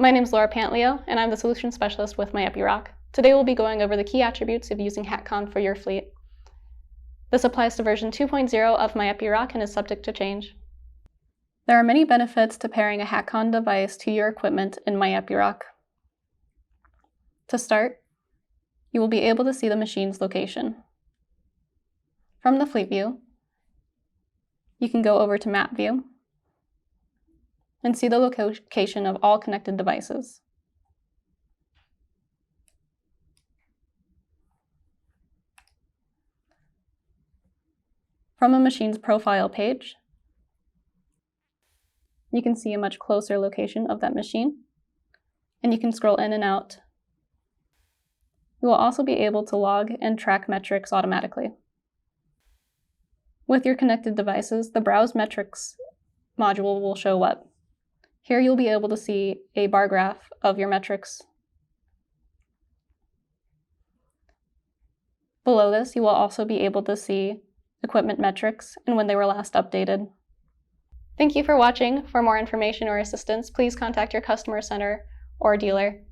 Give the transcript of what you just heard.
My name is Laura Pantleo, and I'm the Solution Specialist with My Epiroc. Today we'll be going over the key attributes of using HATCON for your fleet. This applies to version 2.0 of My Epiroc and is subject to change. There are many benefits to pairing a HATCON device to your equipment in My Epiroc. To start, you will be able to see the machine's location. From the Fleet View, you can go over to Map View and see the location of all connected devices. From a machine's profile page, you can see a much closer location of that machine, and you can scroll in and out. You will also be able to log and track metrics automatically. With your connected devices, the Browse Metrics module will show up. Here you'll be able to see a bar graph of your metrics. Below this, you will also be able to see equipment metrics and when they were last updated. Thank you for watching. For more information or assistance, please contact your customer center or dealer.